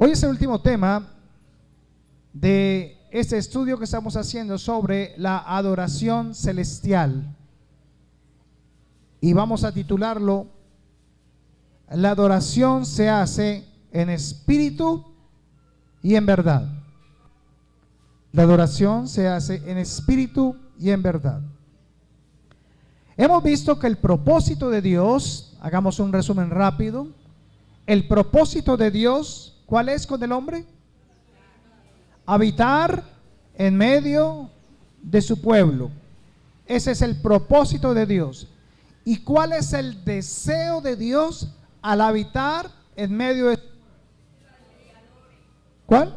Hoy es el último tema de este estudio que estamos haciendo sobre la adoración celestial. Y vamos a titularlo: la adoración se hace en espíritu y en verdad. La adoración se hace en espíritu y en verdad. Hemos visto que el propósito de Dios, hagamos un resumen rápido. El propósito de Dios, ¿cuál es con el hombre? Habitar en medio de su pueblo. Ese es el propósito de Dios. ¿Y cuál es el deseo de Dios al habitar en medio de... ¿Cuál?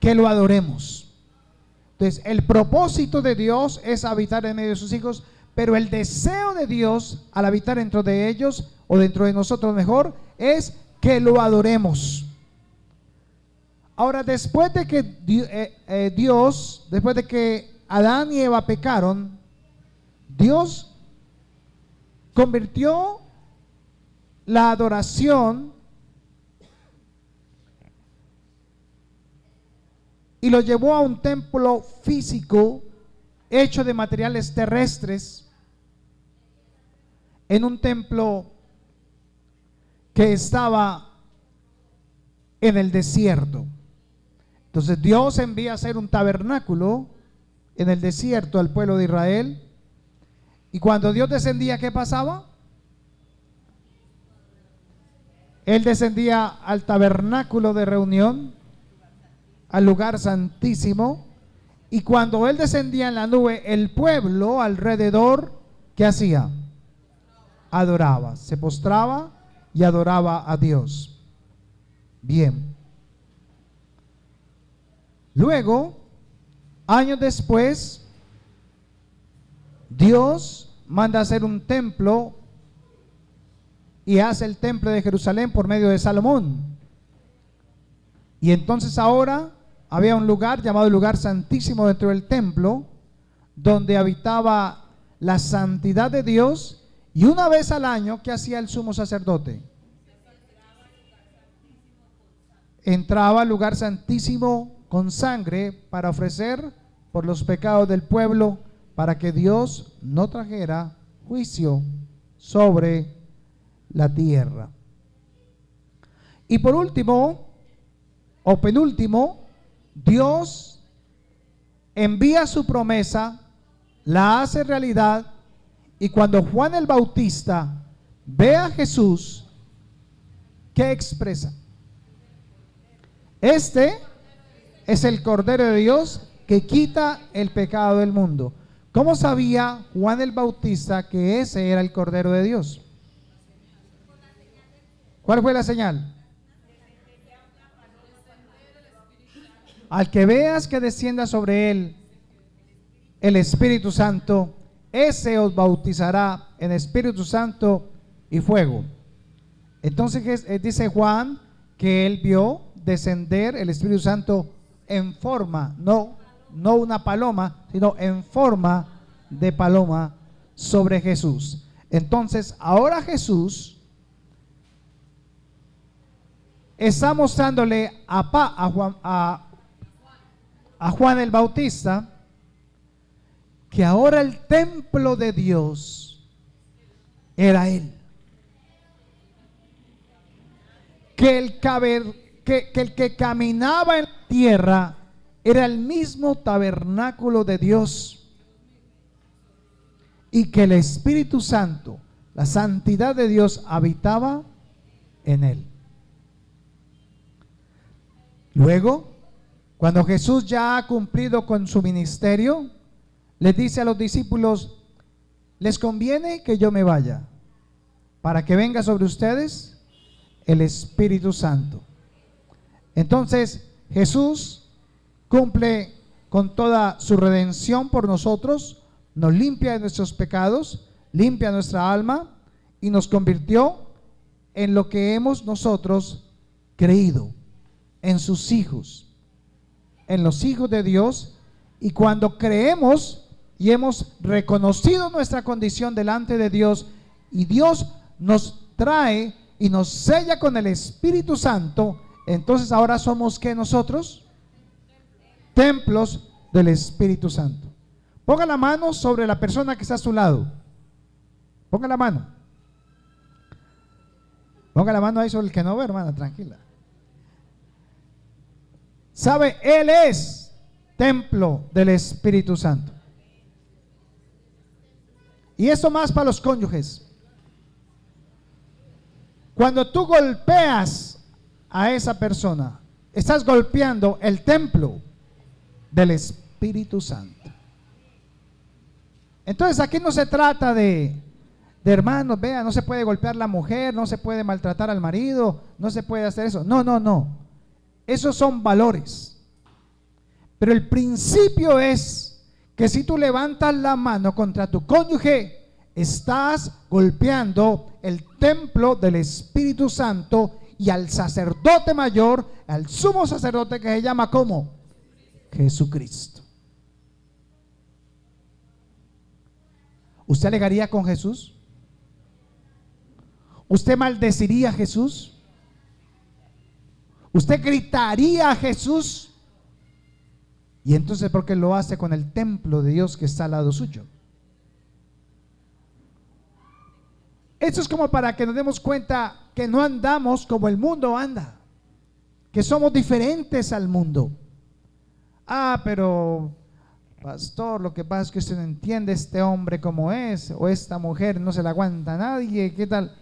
Que lo adoremos. Entonces, el propósito de Dios es habitar en medio de sus hijos, pero el deseo de Dios al habitar dentro de ellos, o dentro de nosotros mejor, es que lo adoremos. Ahora, después de que después de que Adán y Eva pecaron, Dios convirtió la adoración y lo llevó a un templo físico hecho de materiales terrestres, en un templo que estaba en el desierto. Entonces Dios envía a hacer un tabernáculo en el desierto al pueblo de Israel. Y cuando Dios descendía, ¿qué pasaba? Él descendía al tabernáculo de reunión, al lugar santísimo. Y cuando Él descendía en la nube, el pueblo alrededor, ¿qué hacía? Adoraba, se postraba y adoraba a Dios. Bien. Luego, años después, Dios manda hacer un templo y hace el templo de Jerusalén por medio de Salomón. Y entonces ahora había un lugar llamado el lugar santísimo dentro del templo, donde habitaba la santidad de Dios. Y una vez al año, ¿qué hacía el sumo sacerdote? Entraba al lugar santísimo con sangre para ofrecer por los pecados del pueblo, para que Dios no trajera juicio sobre la tierra. Y por último, o penúltimo, Dios envía su promesa, la hace realidad, y cuando Juan el Bautista ve a Jesús, ¿qué expresa? Este es el Cordero de Dios que quita el pecado del mundo. ¿Cómo sabía Juan el Bautista que ese era el Cordero de Dios? ¿Cuál fue la señal? Al que veas que descienda sobre él el Espíritu Santo, ese os bautizará en Espíritu Santo y fuego. Entonces dice Juan que él vio descender el Espíritu Santo en forma, no una paloma, sino en forma de paloma sobre Jesús. Entonces ahora Jesús está mostrándole a Juan el Bautista que ahora el templo de Dios era él, que el que caminaba en la tierra era el mismo tabernáculo de Dios, y que el Espíritu Santo, la santidad de Dios, habitaba en él. Luego, cuando Jesús ya ha cumplido con su ministerio, les dice a los discípulos: les conviene que yo me vaya, para que venga sobre ustedes el Espíritu Santo. Entonces Jesús cumple con toda su redención por nosotros, nos limpia de nuestros pecados, limpia nuestra alma y nos convirtió en lo que hemos nosotros creído, en sus hijos, en los hijos de Dios. Y cuando creemos y hemos reconocido nuestra condición delante de Dios, y Dios nos trae y nos sella con el Espíritu Santo, Entonces ahora somos ¿qué nosotros? Templos del Espíritu Santo. Ponga la mano sobre la persona que está a su lado. Ponga la mano. Ponga la mano ahí sobre el que no ve, hermana, tranquila. ¿Sabe? Él es templo del Espíritu Santo. Y esto más para los cónyuges. Cuando tú golpeas a esa persona, estás golpeando el templo del Espíritu Santo. Entonces aquí no se trata de hermanos, vea, no se puede golpear la mujer, no se puede maltratar al marido, no se puede hacer eso. No, no, no. Esos son valores. Pero el principio es que si tú levantas la mano contra tu cónyuge, estás golpeando el templo del Espíritu Santo y al sacerdote mayor, al sumo sacerdote que se llama ¿cómo? Jesucristo. ¿Usted alegaría con Jesús? ¿Usted maldeciría a Jesús? ¿Usted gritaría a Jesús? Y entonces, ¿por qué lo hace con el templo de Dios que está al lado suyo? Esto es como para que nos demos cuenta que no andamos como el mundo anda, que somos diferentes al mundo. Ah, pero pastor, lo que pasa es que usted no entiende este hombre como es, o esta mujer no se la aguanta a nadie, ¿qué tal?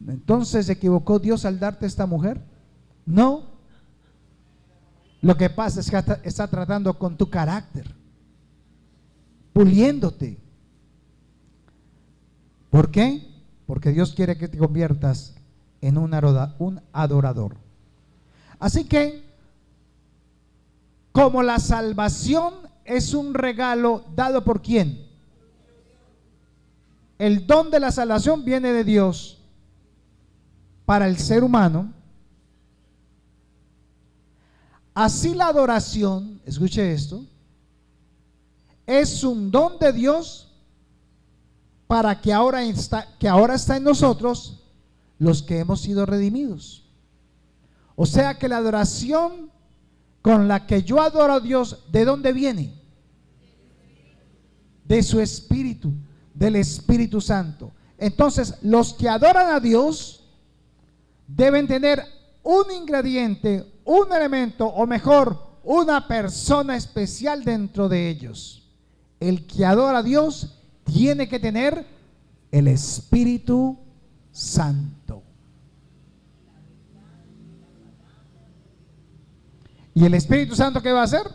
Entonces, ¿se equivocó Dios al darte esta mujer? No. Lo que pasa es que está tratando con tu carácter, puliéndote. ¿Por qué? Porque Dios quiere que te conviertas en un adorador. Así que, como la salvación es un regalo dado por ¿quién? El don de la salvación viene de Dios para el ser humano. Así la adoración, escuche esto, es un don de Dios para que ahora está en nosotros los que hemos sido redimidos. O sea que la adoración con la que yo adoro a Dios, ¿de dónde viene? De su Espíritu, del Espíritu Santo. Entonces, los que adoran a Dios deben tener un ingrediente, un elemento, o mejor, una persona especial dentro de ellos. El que adora a Dios tiene que tener el Espíritu Santo. ¿Y el Espíritu Santo qué va a hacer?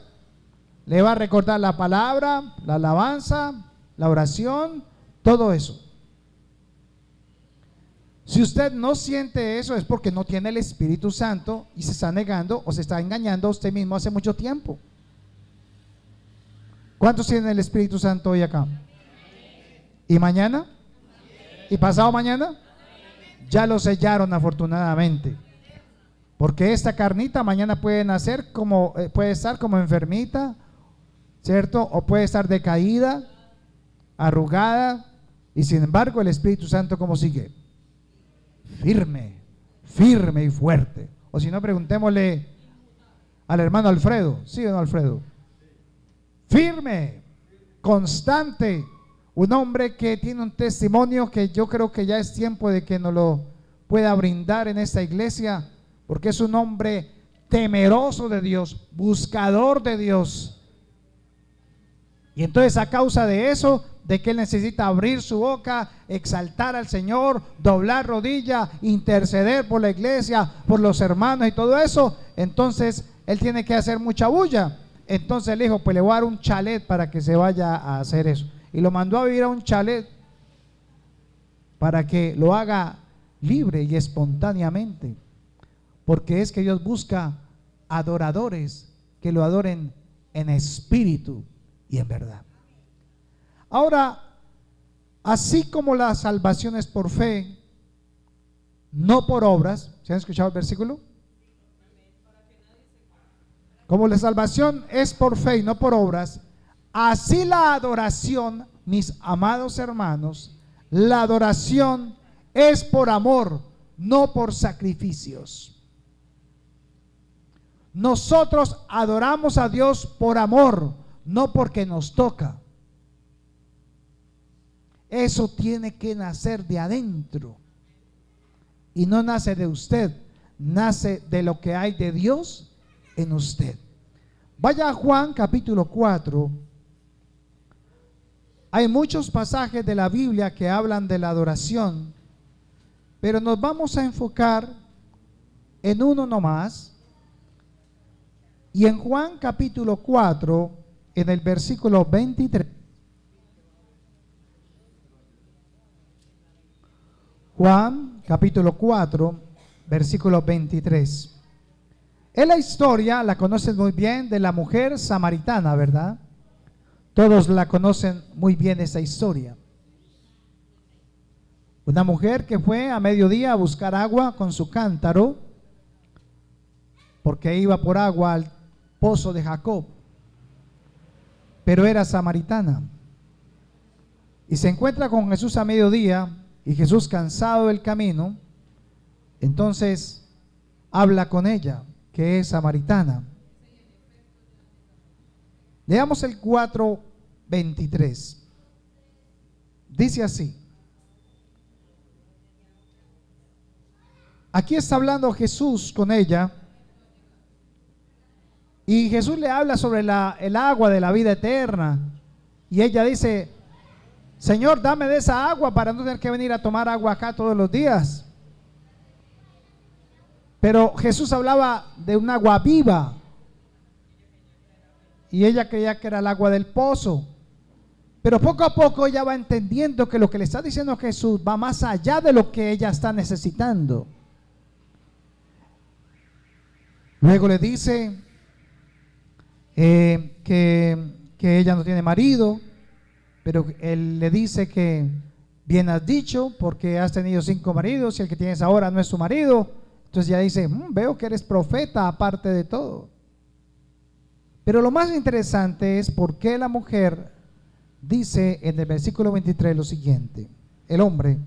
Le va a recordar la palabra, la alabanza, la oración, todo eso. Si usted no siente eso, es porque no tiene el Espíritu Santo y se está negando o se está engañando a usted mismo hace mucho tiempo. ¿Cuántos tienen el Espíritu Santo hoy acá? ¿Y mañana? ¿Y pasado mañana? Ya lo sellaron afortunadamente. Porque esta carnita mañana puede nacer como, puede estar como enfermita, ¿cierto? O puede estar decaída, arrugada, y sin embargo el Espíritu Santo ¿cómo sigue? Firme, firme y fuerte. O si no, preguntémosle al hermano Alfredo, ¿sí o no, Alfredo? Firme, constante, un hombre que tiene un testimonio que yo creo que ya es tiempo de que nos lo pueda brindar en esta iglesia, porque es un hombre temeroso de Dios, buscador de Dios. Y entonces a causa de eso, de que él necesita abrir su boca, exaltar al Señor, doblar rodilla, interceder por la iglesia, por los hermanos y todo eso, entonces él tiene que hacer mucha bulla. Entonces le dijo, pues le voy a dar un chalet para que se vaya a hacer eso. Y lo mandó a vivir a un chalet para que lo haga libre y espontáneamente. Porque es que Dios busca adoradores que lo adoren en espíritu y en verdad. Ahora, así como la salvación es por fe, no por obras, ¿se han escuchado el versículo? Como la salvación es por fe y no por obras, así la adoración, mis amados hermanos, la adoración es por amor, no por sacrificios. Nosotros adoramos a Dios por amor, no porque nos toca. Eso tiene que nacer de adentro. Y no nace de usted, nace de lo que hay de Dios en usted. Vaya a Juan capítulo 4. Hay muchos pasajes de la Biblia que hablan de la adoración, pero nos vamos a enfocar en uno nomás. Y en Juan capítulo 4, en el versículo 23. Juan capítulo 4, versículo 23. Es la historia, la conocen muy bien, de la mujer samaritana, ¿verdad? Todos la conocen muy bien esa historia. Una mujer que fue a mediodía a buscar agua con su cántaro, porque iba por agua al pozo de Jacob, pero era samaritana. Y se encuentra con Jesús a mediodía, y Jesús, cansado del camino, entonces habla con ella, que es samaritana. Leamos el 4:23. Dice así. Aquí está hablando Jesús con ella, y Jesús le habla sobre el agua de la vida eterna, y ella dice: Señor, dame de esa agua para no tener que venir a tomar agua acá todos los días. Pero Jesús hablaba de un agua viva, y ella creía que era el agua del pozo. Pero poco a poco ella va entendiendo que lo que le está diciendo Jesús va más allá de lo que ella está necesitando. Luego le dice que ella no tiene marido, pero él le dice que bien has dicho, porque has tenido 5 maridos y el que tienes ahora no es tu marido. Entonces ya dice, veo que eres profeta aparte de todo. Pero lo más interesante es por qué la mujer dice en el versículo 23 lo siguiente. El hombre,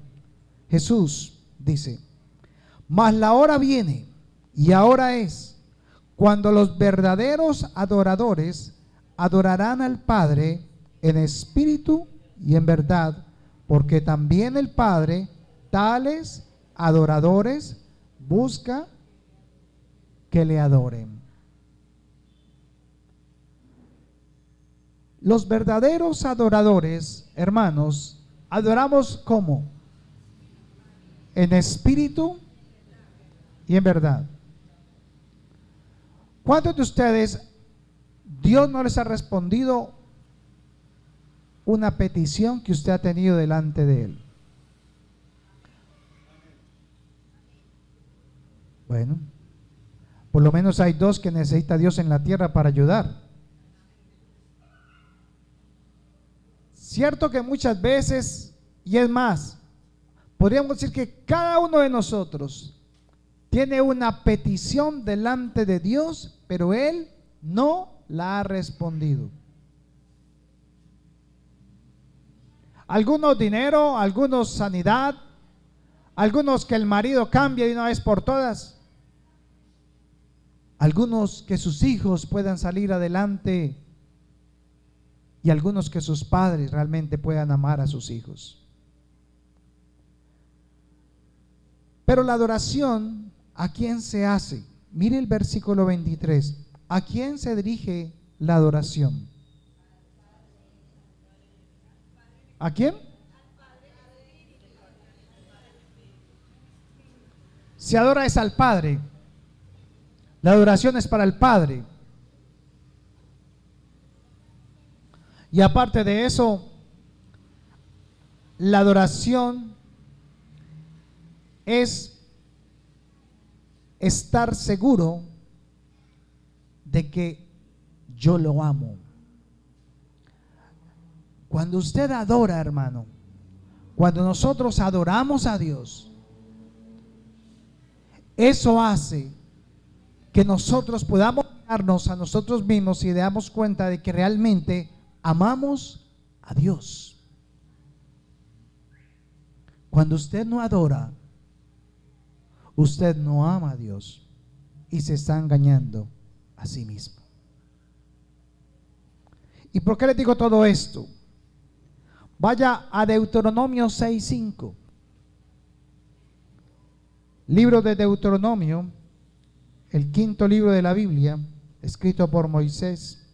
Jesús, dice: mas la hora viene, y ahora es, cuando los verdaderos adoradores adorarán al Padre en espíritu y en verdad, porque también el Padre tales adoradores busca que le adoren. Los verdaderos adoradores, hermanos, adoramos ¿cómo? En espíritu y en verdad. ¿Cuántos de ustedes Dios no les ha respondido una petición que usted ha tenido delante de Él? Bueno, por lo menos hay 2 que necesita Dios en la tierra para ayudar. Cierto que muchas veces, y es más, podríamos decir que cada uno de nosotros tiene una petición delante de Dios, pero Él no la ha respondido. Algunos dinero, algunos sanidad, algunos que el marido cambie de una vez por todas, algunos que sus hijos puedan salir adelante, y algunos que sus padres realmente puedan amar a sus hijos. Pero la adoración, ¿a quién se hace? Mire el versículo 23. ¿A quién se dirige la adoración? ¿A quién? Se adora es al Padre. La adoración es para el Padre. Y aparte de eso, la adoración es estar seguro de que yo lo amo. Cuando usted adora, hermano, cuando nosotros adoramos a Dios, eso hace que nosotros podamos darnos a nosotros mismos y damos cuenta de que realmente amamos a Dios. Cuando usted no adora, usted no ama a Dios y se está engañando. a sí mismo. ¿Y por qué les digo todo esto? Vaya a Deuteronomio 6:5. Libro de Deuteronomio, el quinto libro de la Biblia, escrito por Moisés,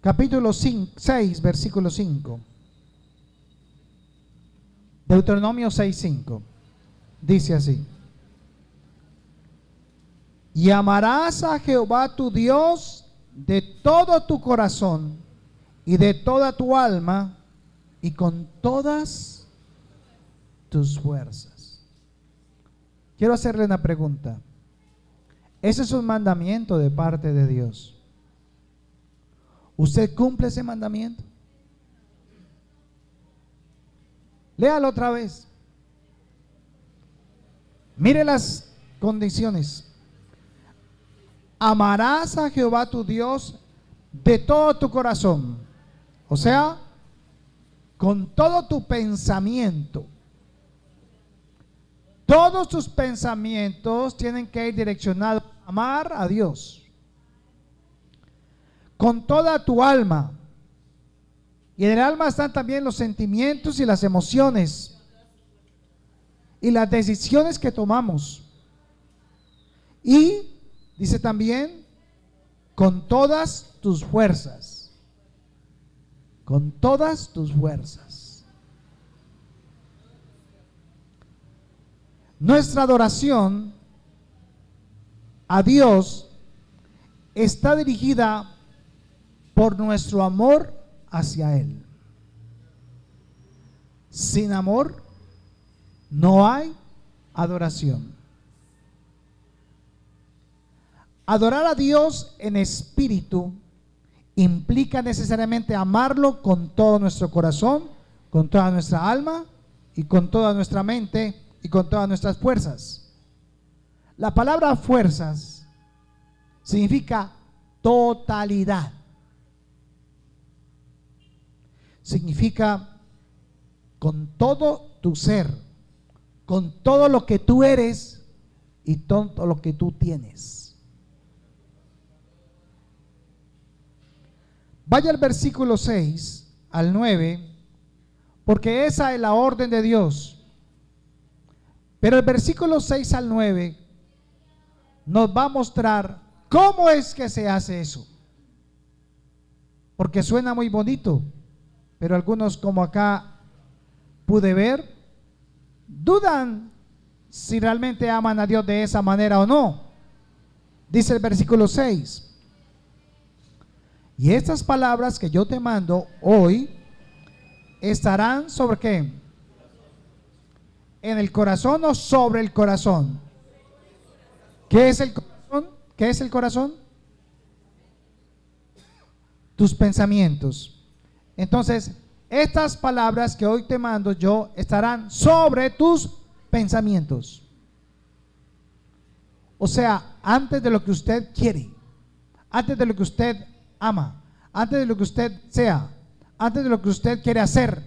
capítulo 6, versículo 5. Deuteronomio 6:5. Dice así: y amarás a Jehová tu Dios de todo tu corazón y de toda tu alma y con todas tus fuerzas. Quiero hacerle una pregunta. Ese es un mandamiento de parte de Dios. ¿Usted cumple ese mandamiento? Léalo otra vez. Mire las condiciones. Amarás a Jehová tu Dios de todo tu corazón, o sea, con todo tu pensamiento. Todos tus pensamientos tienen que ir direccionados a amar a Dios. Con toda tu alma. Y en el alma están también los sentimientos y las emociones y las decisiones que tomamos. Y dice también, con todas tus fuerzas. Con todas tus fuerzas. Nuestra adoración a Dios está dirigida por nuestro amor hacia Él. Sin amor no hay adoración. Adorar a Dios en espíritu implica necesariamente amarlo con todo nuestro corazón, con toda nuestra alma y con toda nuestra mente y con todas nuestras fuerzas. La palabra fuerzas significa totalidad. Significa con todo tu ser, con todo lo que tú eres y todo lo que tú tienes. Vaya al versículo 6 al 9, porque esa es la orden de Dios. Pero el versículo 6 al 9 nos va a mostrar cómo es que se hace eso. Porque suena muy bonito, pero algunos, como acá pude ver, dudan si realmente aman a Dios de esa manera o no. Dice el versículo 6: y estas palabras que yo te mando hoy estarán sobre ¿qué? ¿En el corazón o sobre el corazón? ¿Qué es el corazón? ¿Qué es el corazón? Tus pensamientos. Entonces, estas palabras que hoy te mando yo estarán sobre tus pensamientos. O sea, antes de lo que usted quiere, antes de lo que usted ama, antes de lo que usted sea, antes de lo que usted quiere hacer.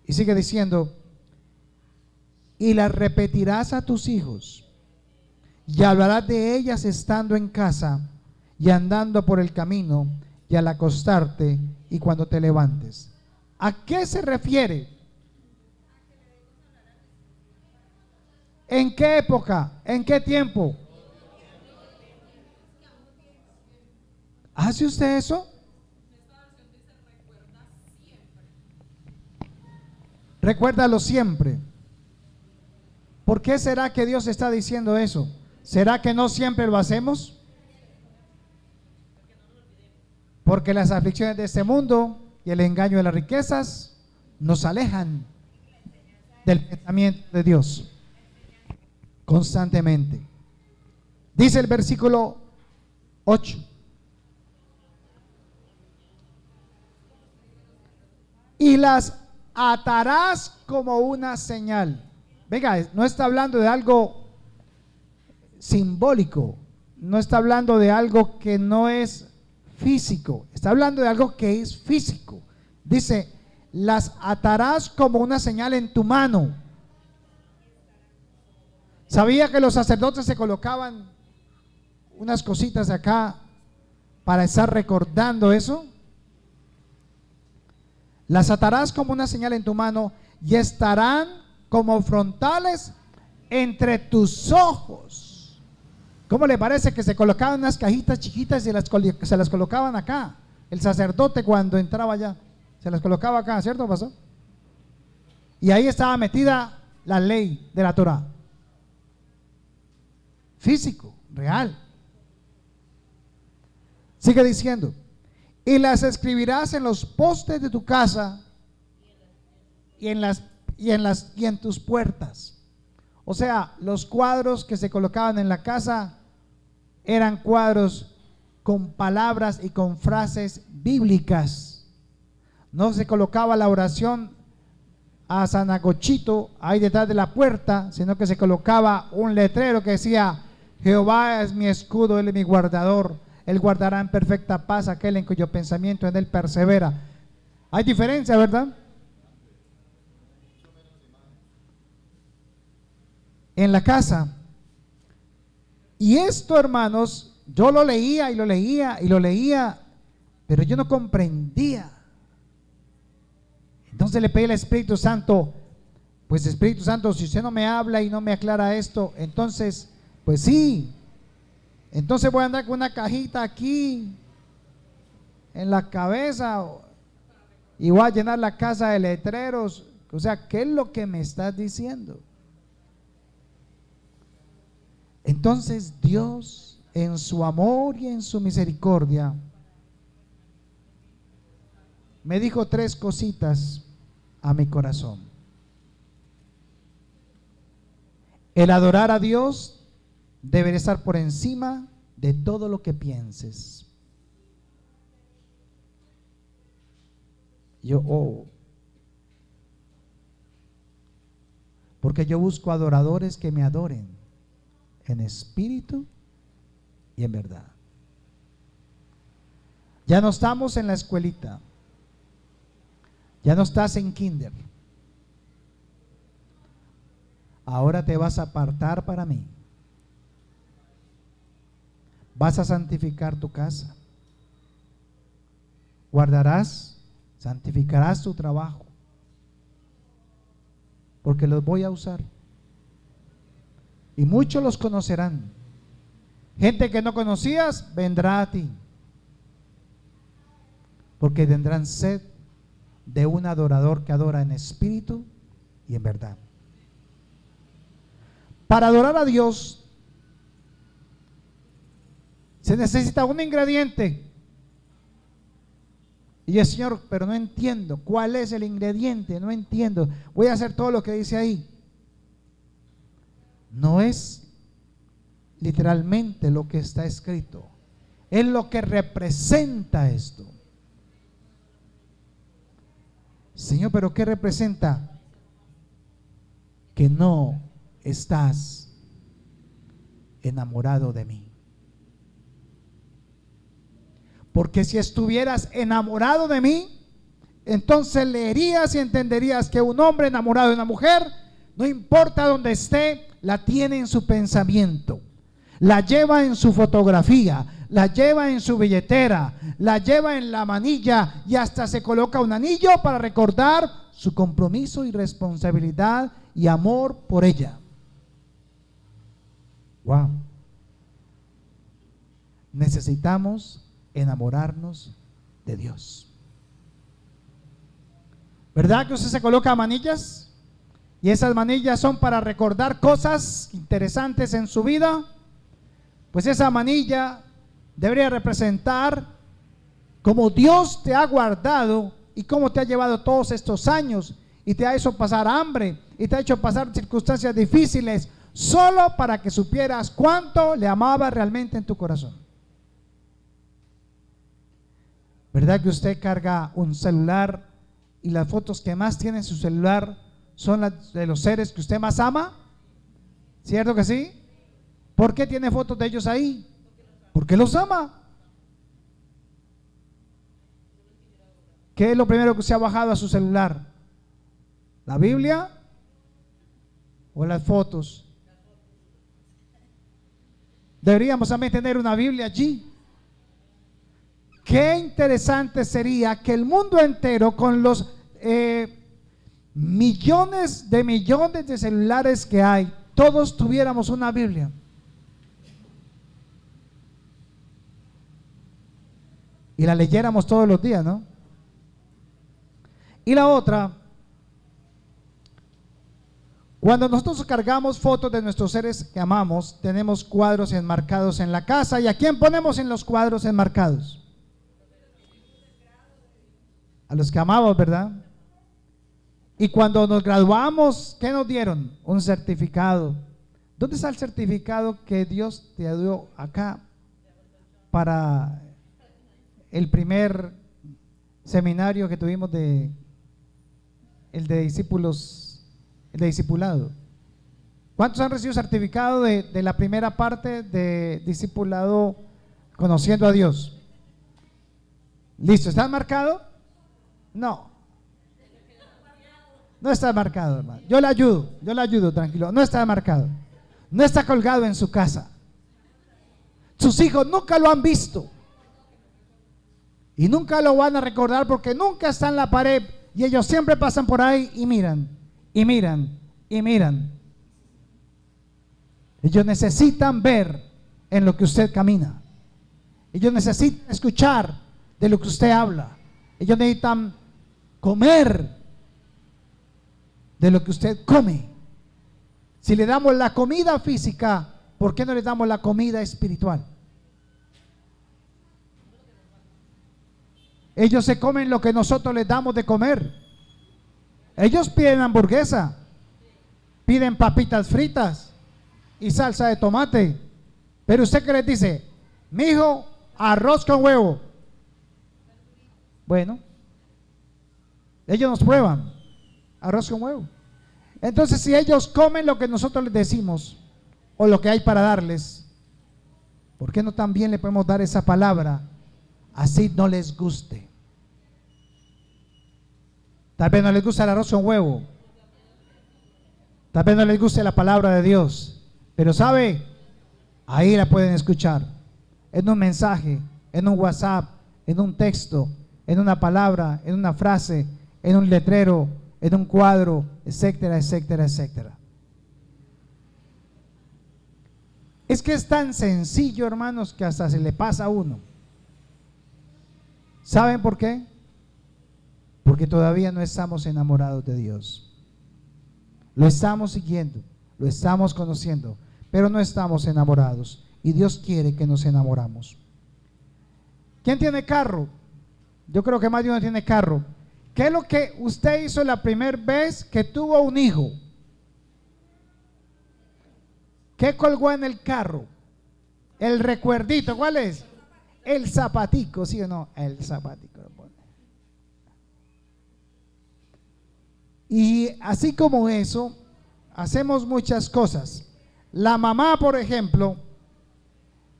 Y sigue diciendo: y las repetirás a tus hijos, y hablarás de ellas estando en casa y andando por el camino y al acostarte y cuando te levantes. ¿A qué se refiere? ¿En qué época? ¿En qué tiempo? ¿Hace usted eso? Recuérdalo siempre. ¿Por qué será que Dios está diciendo eso? ¿Será que no siempre lo hacemos? Porque las aflicciones de este mundo y el engaño de las riquezas nos alejan del pensamiento de Dios constantemente. Dice el versículo 8: y las atarás como una señal. Venga, no está hablando de algo simbólico, no está hablando de algo que no es físico, está hablando de algo que es físico. Dice: las atarás como una señal en tu mano. ¿Sabía que los sacerdotes se colocaban unas cositas acá para estar recordando eso. Las atarás como una señal en tu mano y estarán como frontales entre tus ojos. ¿Cómo le parece que se colocaban unas cajitas chiquitas y se las colocaban acá? El sacerdote cuando entraba allá se las colocaba acá, ¿cierto, pastor? Y ahí estaba metida la ley de la Torah. Físico, real. Sigue diciendo, y las escribirás en los postes de tu casa y en tus puertas. O sea, los cuadros que se colocaban en la casa eran cuadros con palabras y con frases bíblicas. No se colocaba la oración a San Agochito ahí detrás de la puerta, sino que se colocaba un letrero que decía: Jehová es mi escudo, Él es mi guardador, Él guardará en perfecta paz aquel en cuyo pensamiento en Él persevera. Hay diferencia, ¿verdad? En la casa. Y esto, hermanos, yo lo leía y lo leía y lo leía, pero yo no comprendía. Entonces le pedí al Espíritu Santo, pues Espíritu Santo, si usted no me habla y no me aclara esto, entonces, pues sí, entonces voy a andar con una cajita aquí en la cabeza y voy a llenar la casa de letreros. O sea, ¿qué es lo que me estás diciendo? Entonces Dios, en su amor y en su misericordia, me dijo 3 cositas a mi corazón. El adorar a Dios debe estar por encima de todo lo que pienses. Porque yo busco adoradores que me adoren en espíritu y en verdad. Ya no estamos en la escuelita, ya no estás en kinder. Ahora te vas a apartar para mí. Vas a santificar tu casa. Guardarás, santificarás tu trabajo, porque los voy a usar. Y muchos los conocerán. Gente que no conocías vendrá a ti, porque tendrán sed de un adorador que adora en espíritu y en verdad. Para adorar a Dios se necesita un ingrediente. Y el Señor, pero no entiendo cuál es el ingrediente, no entiendo. Voy a hacer todo lo que dice ahí. No es literalmente lo que está escrito, es lo que representa esto. Señor, pero ¿qué representa? Que no estás enamorado de mí. Porque si estuvieras enamorado de mí, entonces leerías y entenderías que un hombre enamorado de una mujer, no importa dónde esté, la tiene en su pensamiento, la lleva en su fotografía, la lleva en su billetera, la lleva en la manilla y hasta se coloca un anillo para recordar su compromiso y responsabilidad y amor por ella. Wow. Necesitamos enamorarnos de Dios. ¿Verdad que usted se coloca manillas? Y esas manillas son para recordar cosas interesantes en su vida. Pues esa manilla debería representar cómo Dios te ha guardado y cómo te ha llevado todos estos años y te ha hecho pasar hambre y te ha hecho pasar circunstancias difíciles, solo para que supieras cuánto le amaba realmente en tu corazón. ¿Verdad que usted carga un celular y las fotos que más tiene en su celular son las de los seres que usted más ama? ¿Cierto que sí? ¿Por qué tiene fotos de ellos ahí? Porque los ama. ¿Qué es lo primero que usted ha bajado a su celular? ¿La Biblia o las fotos? Deberíamos también tener una Biblia allí. Qué interesante sería que el mundo entero, con los millones de celulares que hay, todos tuviéramos una Biblia. Y la leyéramos todos los días, ¿no? Y la otra, cuando nosotros cargamos fotos de nuestros seres que amamos, tenemos cuadros enmarcados en la casa. ¿Y a quién ponemos en los cuadros enmarcados? A los que amamos, ¿verdad? Y cuando nos graduamos, ¿qué nos dieron? Un certificado. ¿Dónde está el certificado que Dios te dio acá para el primer seminario que tuvimos de discípulos, el de discipulado? ¿Cuántos han recibido certificado de la primera parte de discipulado conociendo a Dios? ¿Listo? ¿Está marcado? No. No está marcado, hermano. Yo le ayudo, tranquilo. No está marcado. No está colgado en su casa. Sus hijos nunca lo han visto. Y nunca lo van a recordar porque nunca está en la pared. Y ellos siempre pasan por ahí y miran, y miran, y miran. Ellos necesitan ver en lo que usted camina. Ellos necesitan escuchar de lo que usted habla. Ellos necesitan comer de lo que usted come. Si le damos la comida física, ¿por qué no le damos la comida espiritual? Ellos se comen lo que nosotros les damos de comer. Ellos piden hamburguesa, piden papitas fritas y salsa de tomate. Pero usted, ¿qué les dice? Mijo, arroz con huevo. Bueno, ellos nos prueban arroz con huevo. Entonces, si ellos comen lo que nosotros les decimos o lo que hay para darles, ¿por qué no también le podemos dar esa palabra? Así no les guste. Tal vez no les gusta el arroz con huevo, tal vez no les guste la palabra de Dios, pero ¿sabe? Ahí la pueden escuchar, en un mensaje, en un WhatsApp, en un texto, en una palabra, en una frase, en un letrero, en un cuadro, etcétera, etcétera, etcétera. Es que es tan sencillo, hermanos, que hasta se le pasa a uno. ¿Saben por qué? Porque todavía no estamos enamorados de Dios. Lo estamos siguiendo, lo estamos conociendo, pero no estamos enamorados. Y Dios quiere que nos enamoramos. ¿Quién tiene carro? Yo creo que más de uno tiene carro. ¿Qué es lo que usted hizo la primera vez que tuvo un hijo? ¿Qué colgó en el carro? El recuerdito, ¿cuál es? El zapatico, ¿sí o no? El zapatico lo pone. Y así como eso, hacemos muchas cosas. La mamá, por ejemplo,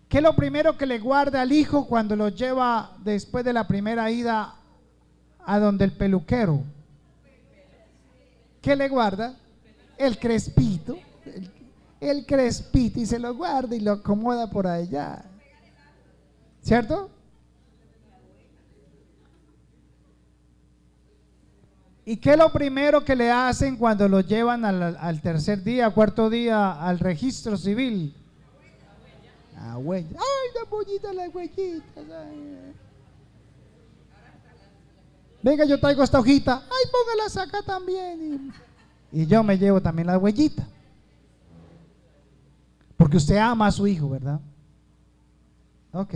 ¿qué es lo primero que le guarda al hijo cuando lo lleva después de la primera ida a donde el peluquero? ¿Qué le guarda? El crespito. El crespito, y se lo guarda y lo acomoda por allá. ¿Cierto? ¿Y qué es lo primero que le hacen cuando lo llevan al tercer día, cuarto día al registro civil? La huella. ¡Ay, la pollita, las huellitas! Ay. Venga, yo traigo esta hojita. ¡Ay, póngalas acá también! Y yo me llevo también la huellita. Porque usted ama a su hijo, ¿verdad? Ok.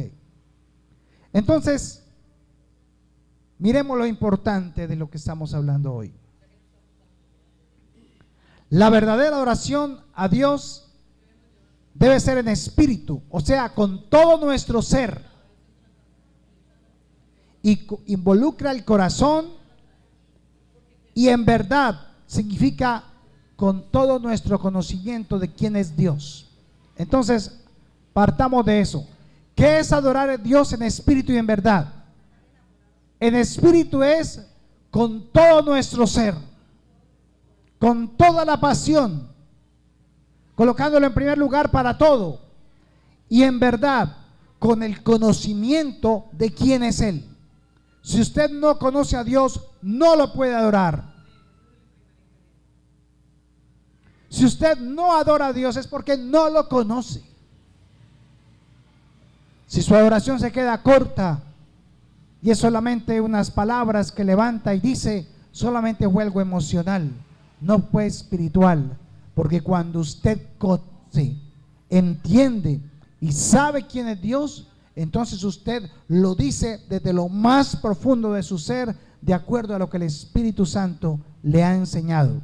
Entonces, miremos lo importante de lo que estamos hablando hoy. La verdadera oración a Dios debe ser en espíritu, o sea, con todo nuestro ser. Y involucra el corazón, y en verdad significa con todo nuestro conocimiento de quién es Dios. Entonces, partamos de eso. ¿Qué es adorar a Dios en espíritu y en verdad? En espíritu es con todo nuestro ser, con toda la pasión, colocándolo en primer lugar para todo. y en verdad, con el conocimiento de quién es Él. Si usted no conoce a Dios, no lo puede adorar. Si usted no adora a Dios es porque no lo conoce. Si su adoración se queda corta y es solamente unas palabras que levanta y dice, solamente fue algo emocional, no fue espiritual. Porque cuando usted conoce, entiende y sabe quién es Dios, entonces usted lo dice desde lo más profundo de su ser, de acuerdo a lo que el Espíritu Santo le ha enseñado.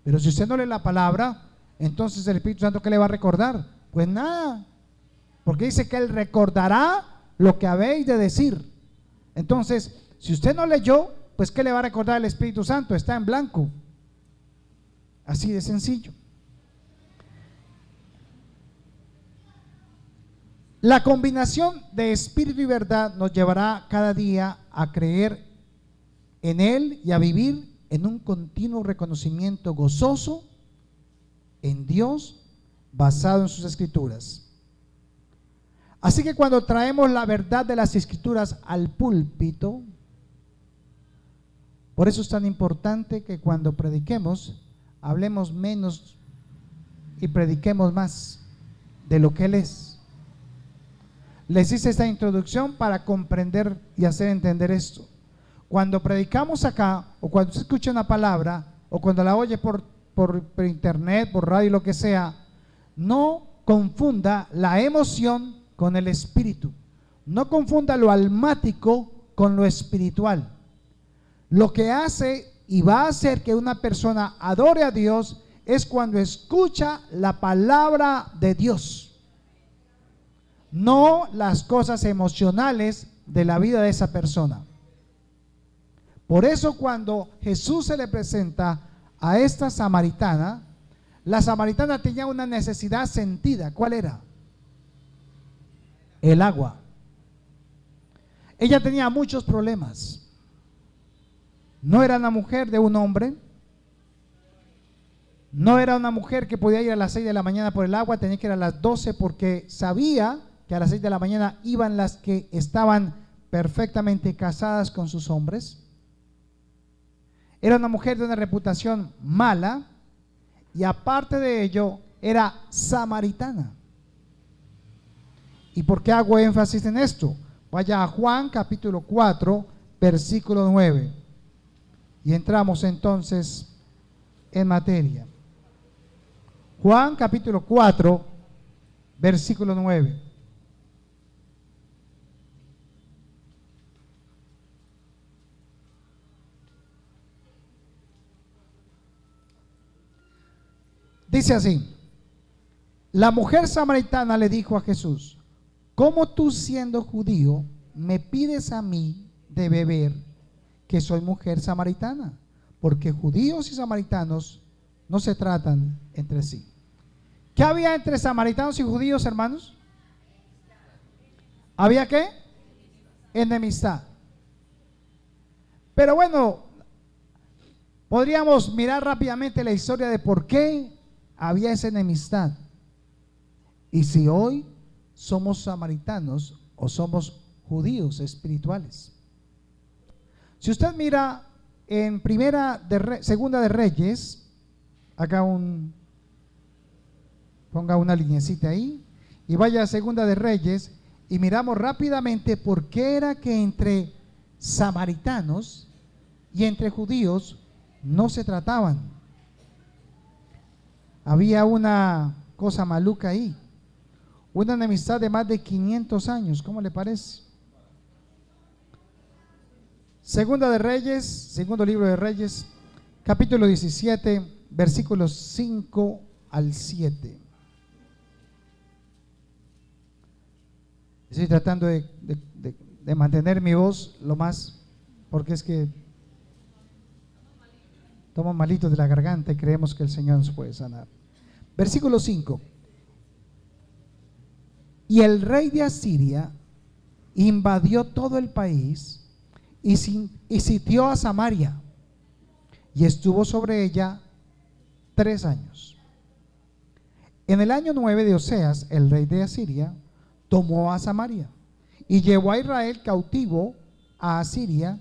Pero si usted no lee la palabra, entonces el Espíritu Santo, ¿qué le va a recordar? Pues nada, porque dice que Él recordará lo que habéis de decir. Entonces, si usted no leyó, pues ¿qué le va a recordar el Espíritu Santo? Está en blanco. Así de sencillo. La combinación de espíritu y verdad nos llevará cada día a creer en Él y a vivir en un continuo reconocimiento gozoso en Dios basado en sus escrituras. Así que cuando traemos la verdad de las escrituras al púlpito, por eso es tan importante que cuando prediquemos, hablemos menos y prediquemos más de lo que Él es. Les hice esta introducción para comprender y hacer entender esto. Cuando predicamos acá, o cuando se escucha una palabra, o cuando la oye por internet, por radio, lo que sea, no confunda la emoción con el espíritu. No confunda lo almático con lo espiritual. Lo que hace y va a hacer que una persona adore a Dios es cuando escucha la palabra de Dios, no las cosas emocionales de la vida de esa persona. Por eso cuando Jesús se le presenta a esta samaritana, la samaritana tenía una necesidad sentida. ¿Cuál era? El agua. Ella tenía muchos problemas. No era una mujer de un hombre. No era una mujer que podía ir a las 6 de la mañana por el agua, tenía que ir a las 12 porque sabía que a las 6 de la mañana iban las que estaban perfectamente casadas con sus hombres. Era una mujer de una reputación mala y aparte de ello era samaritana. ¿Y por qué hago énfasis en esto? Vaya a Juan capítulo 4, versículo 9. Y entramos entonces en materia. Juan capítulo 4, versículo 9. Dice así: la mujer samaritana le dijo a Jesús: ¿cómo tú, siendo judío, me pides a mí de beber, que soy mujer samaritana? Porque judíos y samaritanos no se tratan entre sí. ¿Qué había entre samaritanos y judíos, hermanos? ¿Había qué? Enemistad. Pero bueno, podríamos mirar rápidamente la historia de por qué había esa enemistad. Y si hoy somos samaritanos o somos judíos espirituales. Si usted mira en Segunda de Reyes, ponga una linecita ahí y vaya a Segunda de Reyes y miramos rápidamente por qué era que entre samaritanos y entre judíos no se trataban. Había una cosa maluca ahí, una enemistad de más de 500 años. ¿Cómo le parece? Segunda de Reyes, segundo libro de Reyes, capítulo 17, versículos 5 al 7. Estoy tratando de mantener mi voz lo más, porque es que estamos malitos de la garganta y creemos que el Señor nos puede sanar. Versículo 5. Y el rey de Asiria invadió todo el país y sitió a Samaria y estuvo sobre ella 3 años. En el año 9 de Oseas, el rey de Asiria, tomó a Samaria y llevó a Israel cautivo a Asiria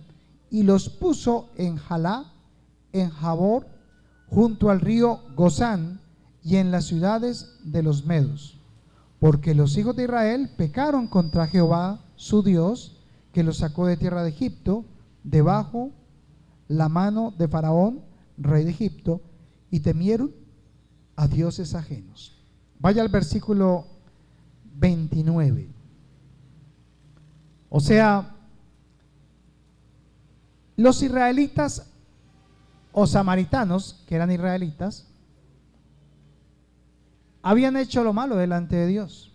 y los puso en Jalá, en Jabor, junto al río Gozán y en las ciudades de los medos, porque los hijos de Israel pecaron contra Jehová su Dios, que los sacó de tierra de Egipto, debajo la mano de Faraón, rey de Egipto, y temieron a dioses ajenos. Vaya al versículo 29. O sea, los israelitas o samaritanos, que eran israelitas, habían hecho lo malo delante de Dios.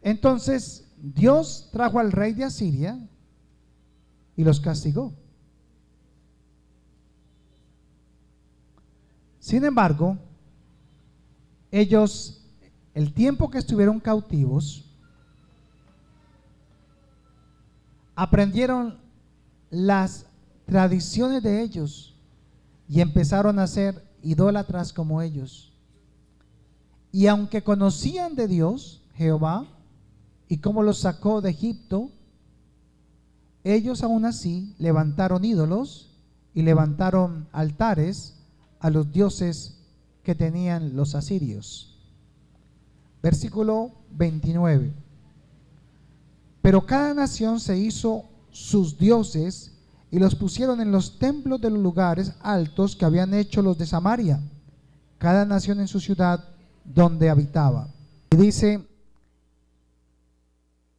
Entonces Dios trajo al rey de Asiria y los castigó. Sin embargo, ellos, el tiempo que estuvieron cautivos, aprendieron las tradiciones de ellos y empezaron a ser idólatras como ellos. Y aunque conocían de Dios, Jehová, y cómo los sacó de Egipto, ellos aún así levantaron ídolos y levantaron altares a los dioses que tenían los asirios. Versículo 29. Pero cada nación se hizo sus dioses y los pusieron en los templos de los lugares altos que habían hecho los de Samaria, cada nación en su ciudad donde habitaba. Y dice: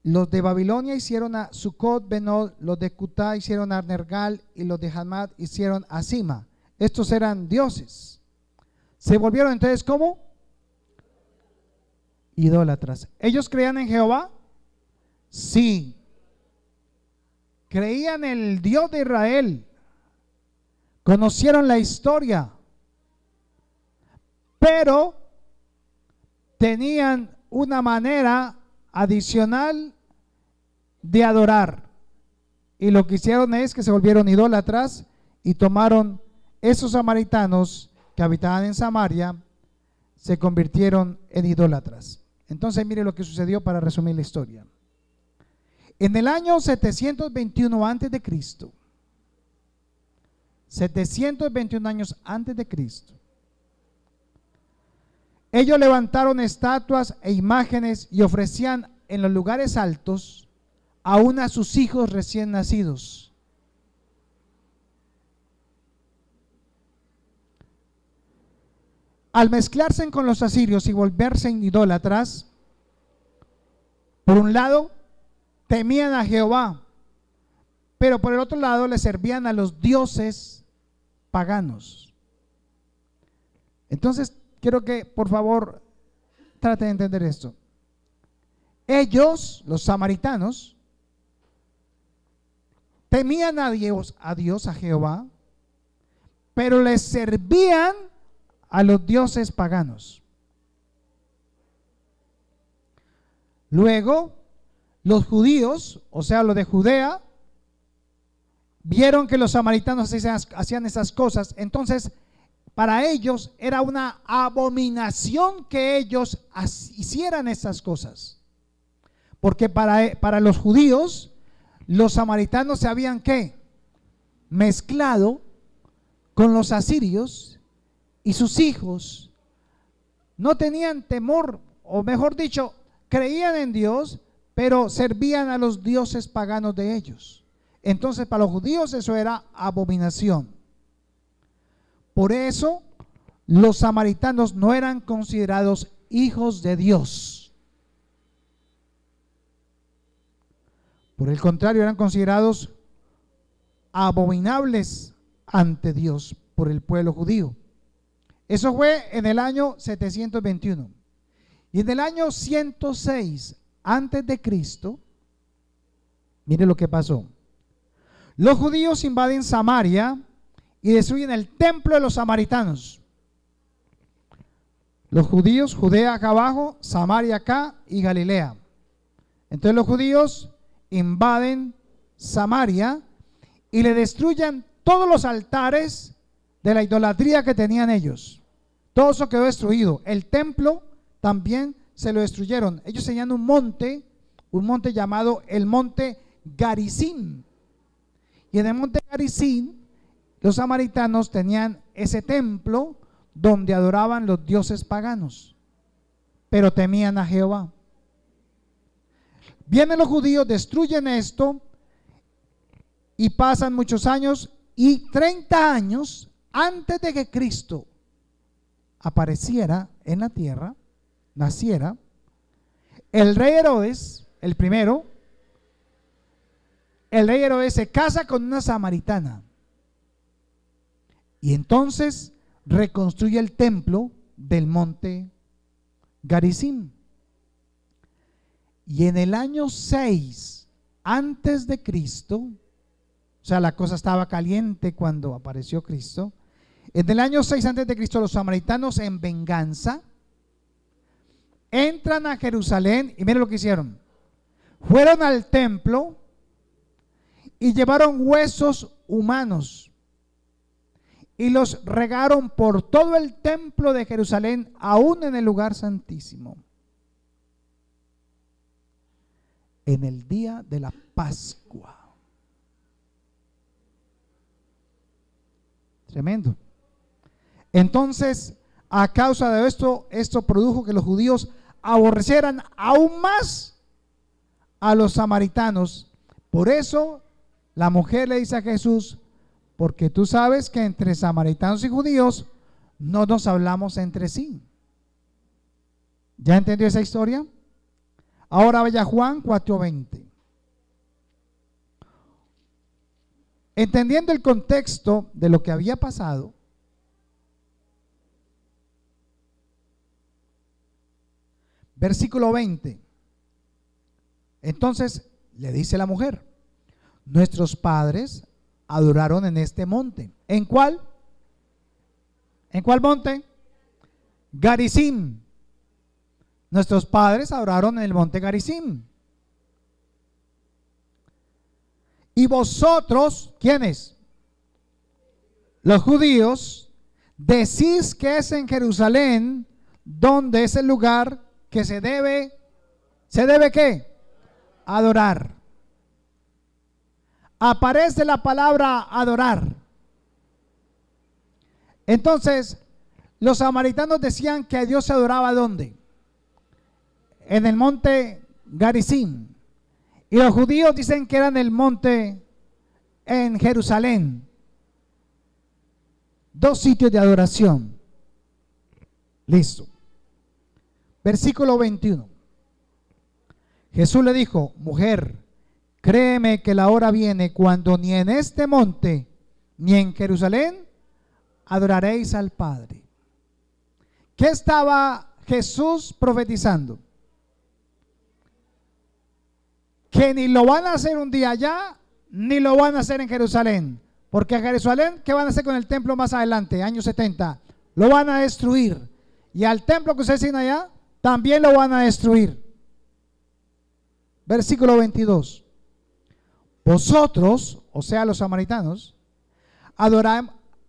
los de Babilonia hicieron a Sucot Benod, los de Cutá hicieron a Nergal y los de Hamad hicieron a Sima. Estos eran dioses. Se volvieron entonces ¿cómo? Idólatras. ¿Ellos creían en Jehová? Sí. Creían en el Dios de Israel. Conocieron la historia. Pero tenían una manera adicional de adorar. Y lo que hicieron es que se volvieron idólatras y tomaron esos samaritanos que habitaban en Samaria, se convirtieron en idólatras. Entonces mire lo que sucedió para resumir la historia. En el año 721 antes de Cristo, 721 años antes de Cristo, ellos levantaron estatuas e imágenes y ofrecían en los lugares altos aún a sus hijos recién nacidos. Al mezclarse con los asirios y volverse idólatras, por un lado temían a Jehová, pero por el otro lado le servían a los dioses paganos. Entonces quiero que por favor trate de entender esto. Ellos, los samaritanos, temían a Dios, a Jehová, pero les servían a los dioses paganos. Luego, los judíos, o sea, los de Judea, vieron que los samaritanos hacían esas cosas. Entonces, para ellos era una abominación que ellos hicieran esas cosas. Porque para los judíos, los samaritanos se habían ¿qué? Mezclado con los asirios. Y sus hijos no tenían temor, o mejor dicho, creían en Dios, pero servían a los dioses paganos de ellos. Entonces para los judíos eso era abominación. Por eso los samaritanos no eran considerados hijos de Dios. Por el contrario, eran considerados abominables ante Dios por el pueblo judío. Eso fue en el año 721. Y en el año 106 antes de Cristo, mire lo que pasó. Los judíos invaden Samaria y destruyen el templo de los samaritanos. Los judíos, Judea acá abajo, Samaria acá y Galilea. Entonces los judíos invaden Samaria y le destruyen todos los altares de la idolatría que tenían ellos. Todo eso quedó destruido. El templo también se lo destruyeron. Ellos tenían un monte un monte llamado el monte Garizim. Y en el monte Garizim, los samaritanos tenían ese templo donde adoraban los dioses paganos, pero temían a Jehová. Vienen los judíos, destruyen esto y pasan muchos años, y 30 años antes de que Cristo apareciera en la tierra, naciera, el rey Herodes, el primero, el rey Herodes se casa con una samaritana y entonces reconstruye el templo del monte Garizim. Y en el año 6 antes de Cristo, o sea, la cosa estaba caliente cuando apareció Cristo. En el año 6 antes de Cristo, los samaritanos, en venganza, entran a Jerusalén y miren lo que hicieron. Fueron al templo y llevaron huesos humanos y los regaron por todo el templo de Jerusalén, aún en el lugar santísimo, en el día de la Pascua. Tremendo. Entonces, a causa de esto produjo que los judíos aborrecieran aún más a los samaritanos. Por eso la mujer le dice a Jesús: porque tú sabes que entre samaritanos y judíos no nos hablamos entre sí. ¿Ya entendió esa historia? Ahora vaya a Juan 4:20. Entendiendo el contexto de lo que había pasado, versículo 20. Entonces le dice la mujer: nuestros padres adoraron en este monte. ¿En cuál? ¿En cuál monte? Garizim. Nuestros padres adoraron en el monte Garizim. Y vosotros, ¿quiénes? Los judíos, decís que es en Jerusalén donde es el lugar que ¿se debe qué? Adorar. Aparece la palabra adorar. Entonces, los samaritanos decían que a Dios se adoraba ¿dónde? En el monte Garizim. Y los judíos dicen que era en el monte en Jerusalén. Dos sitios de adoración. Listo. Versículo 21. Jesús le dijo: mujer, créeme que la hora viene cuando ni en este monte ni en Jerusalén adoraréis al Padre. ¿Qué estaba Jesús profetizando? Que ni lo van a hacer un día allá, ni lo van a hacer en Jerusalén. Porque en Jerusalén, ¿qué van a hacer con el templo más adelante? Años 70. Lo van a destruir. Y al templo que ustedes tienen allá, también lo van a destruir. Versículo 22. Vosotros, o sea los samaritanos,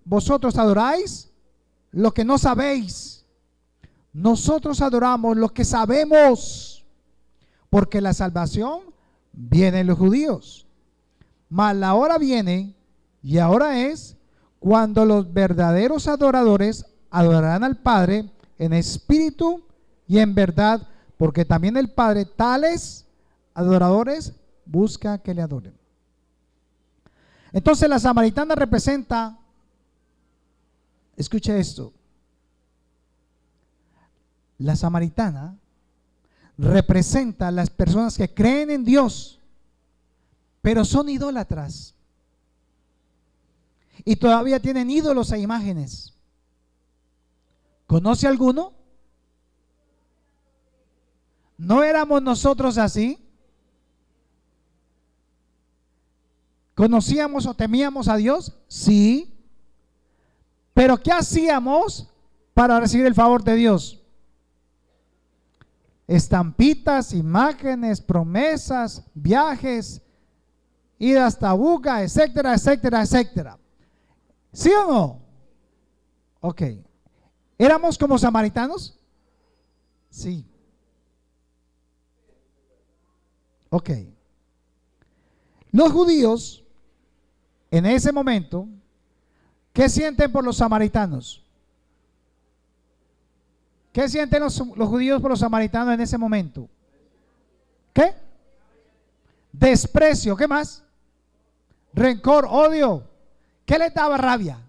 vosotros adoráis lo que no sabéis. Nosotros adoramos lo que sabemos, porque la salvación viene en los judíos. Mas la hora viene, y ahora es, cuando los verdaderos adoradores adorarán al Padre en espíritu y en verdad, porque también el Padre tales adoradores busca que le adoren. Entonces la samaritana representa, escuche esto, la samaritana representa a las personas que creen en Dios, pero son idólatras y todavía tienen ídolos e imágenes. ¿Conoce alguno? ¿No éramos nosotros así? ¿Conocíamos o temíamos a Dios? Sí. ¿Pero qué hacíamos para recibir el favor de Dios? Estampitas, imágenes, promesas, viajes, ir hasta Buga, etcétera, etcétera, etcétera. ¿Sí o no? Ok. ¿Éramos como samaritanos? Sí. Ok. Los judíos, en ese momento, ¿qué sienten por los samaritanos? ¿Qué sienten los judíos por los samaritanos en ese momento? ¿Qué? Desprecio. ¿Qué más? Rencor, odio. ¿Qué les daba rabia?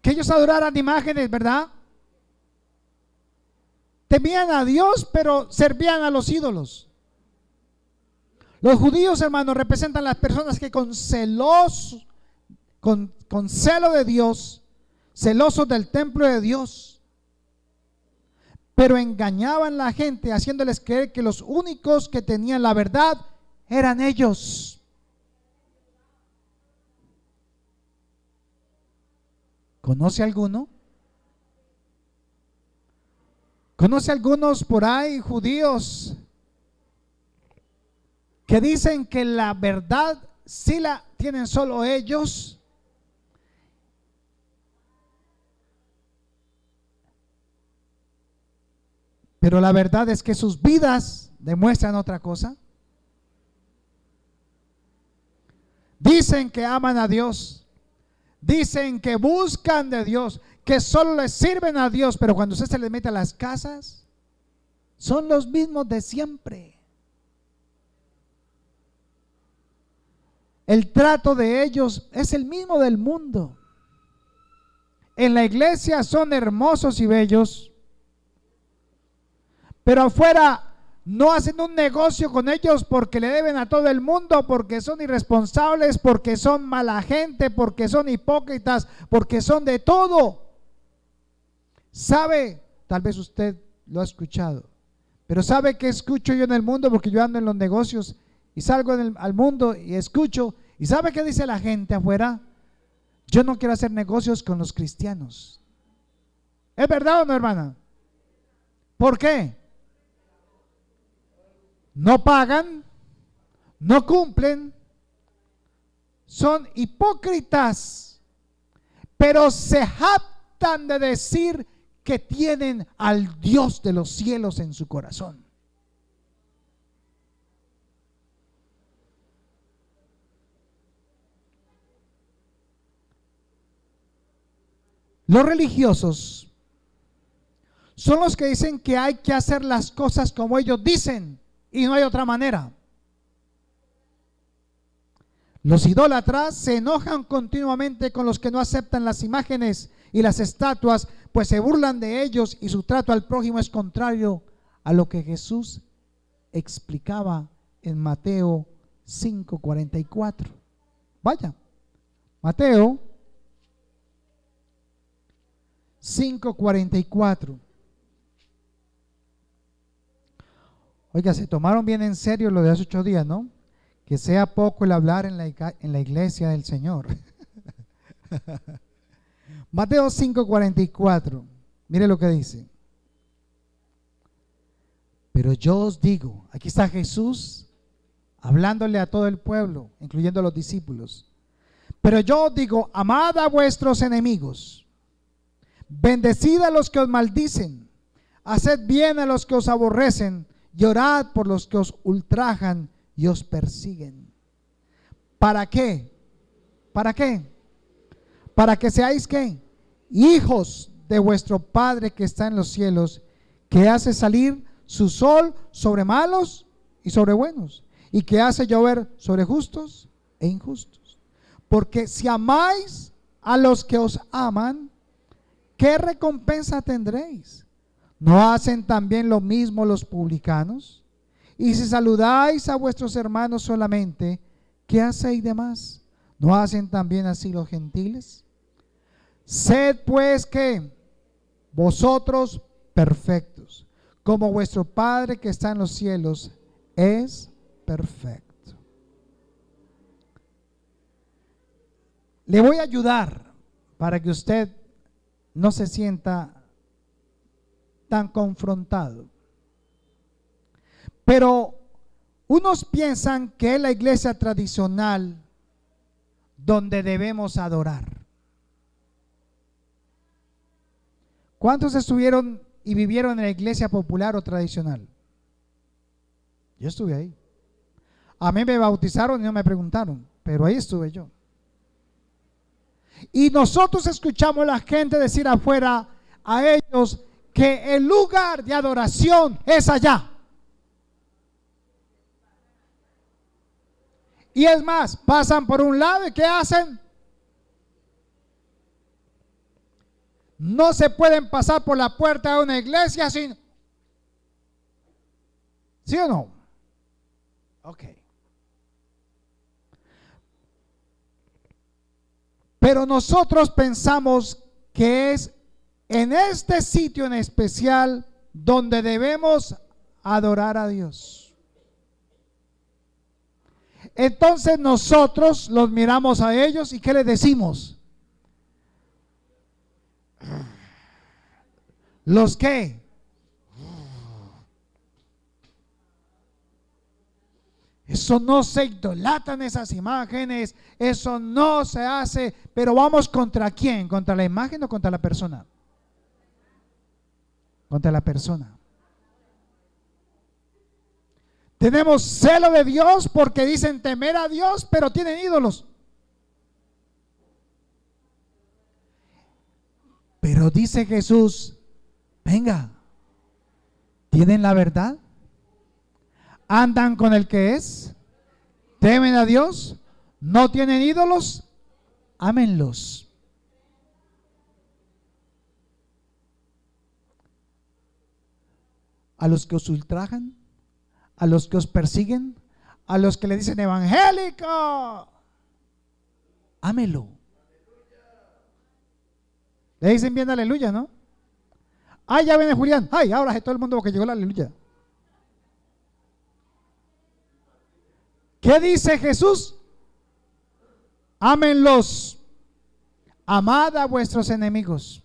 Que ellos adoraran imágenes, ¿verdad? Temían a Dios, pero servían a los ídolos. Los judíos, hermanos, representan las personas que con celo de Dios, celosos del templo de Dios, pero engañaban a la gente haciéndoles creer que los únicos que tenían la verdad eran ellos. ¿Conoce alguno? ¿Conoce algunos por ahí judíos que dicen que la verdad sí la tienen solo ellos? Pero la verdad es que sus vidas demuestran otra cosa. Dicen que aman a Dios, dicen que buscan de Dios, que solo les sirven a Dios, pero cuando usted se les mete a las casas, son los mismos de siempre. El trato de ellos es el mismo del mundo. En la iglesia son hermosos y bellos, pero afuera no hacen un negocio con ellos porque le deben a todo el mundo, porque son irresponsables, porque son mala gente, porque son hipócritas, porque son de todo. ¿Sabe? Tal vez usted lo ha escuchado, pero ¿sabe qué escucho yo en el mundo? Porque yo ando en los negocios y salgo al mundo y escucho. ¿Y sabe qué dice la gente afuera? Yo no quiero hacer negocios con los cristianos. ¿Es verdad o no, hermana? ¿Por qué? No pagan, no cumplen, son hipócritas, pero se jactan de decir que tienen al Dios de los cielos en su corazón. Los religiosos son los que dicen que hay que hacer las cosas como ellos dicen y no hay otra manera. Los idólatras se enojan continuamente con los que no aceptan las imágenes y las estatuas, pues se burlan de ellos y su trato al prójimo es contrario a lo que Jesús explicaba en Mateo 5:44. Vaya, Mateo 5:44. Oiga, se tomaron bien en serio lo de hace 8 días, ¿no? Que sea poco el hablar en la iglesia del Señor. Mateo 5:44. Mire lo que dice. Pero yo os digo, aquí está Jesús hablándole a todo el pueblo, incluyendo a los discípulos. Pero yo os digo, amad a vuestros enemigos, bendecid a los que os maldicen, haced bien a los que os aborrecen, y orad por los que os ultrajan y os persiguen. ¿Para qué? ¿Para qué? Para que seáis ¿qué? Hijos de vuestro Padre que está en los cielos, que hace salir su sol sobre malos y sobre buenos, y que hace llover sobre justos e injustos. Porque si amáis a los que os aman, ¿qué recompensa tendréis? ¿No hacen también lo mismo los publicanos? Y si saludáis a vuestros hermanos solamente, ¿qué hacéis de más? ¿No hacen también así los gentiles? Sed pues que vosotros perfectos, como vuestro Padre que está en los cielos es perfecto. Le voy a ayudar para que usted no se sienta tan confrontado. Pero unos piensan que es la iglesia tradicional donde debemos adorar. ¿Cuántos estuvieron y vivieron en la iglesia popular o tradicional? Yo estuve ahí. A mí me bautizaron y no me preguntaron, pero ahí estuve yo. Y nosotros escuchamos a la gente decir afuera a ellos que el lugar de adoración es allá. Y es más, pasan por un lado y ¿qué hacen? No se pueden pasar por la puerta de una iglesia sin... ¿Sí o no? Ok. Pero nosotros pensamos que es en este sitio en especial donde debemos adorar a Dios. Entonces nosotros los miramos a ellos y ¿qué les decimos? ¿Los qué? Eso no se idolatran esas imágenes, eso no se hace, pero vamos contra quién, contra la imagen o contra la persona. Contra la persona. Tenemos celo de Dios porque dicen temer a Dios, pero tienen ídolos. Pero dice Jesús, venga, ¿tienen la verdad? ¿Andan con el que es? ¿Temen a Dios? ¿No tienen ídolos? Ámenlos. A los que os ultrajan, a los que os persiguen, a los que le dicen evangélico, ámelo. Le dicen bien aleluya, ¿no? Ay, ya viene Julián. Ay, ahora es todo el mundo porque llegó la aleluya. ¿Qué dice Jesús? Ámenlos. Amad a vuestros enemigos.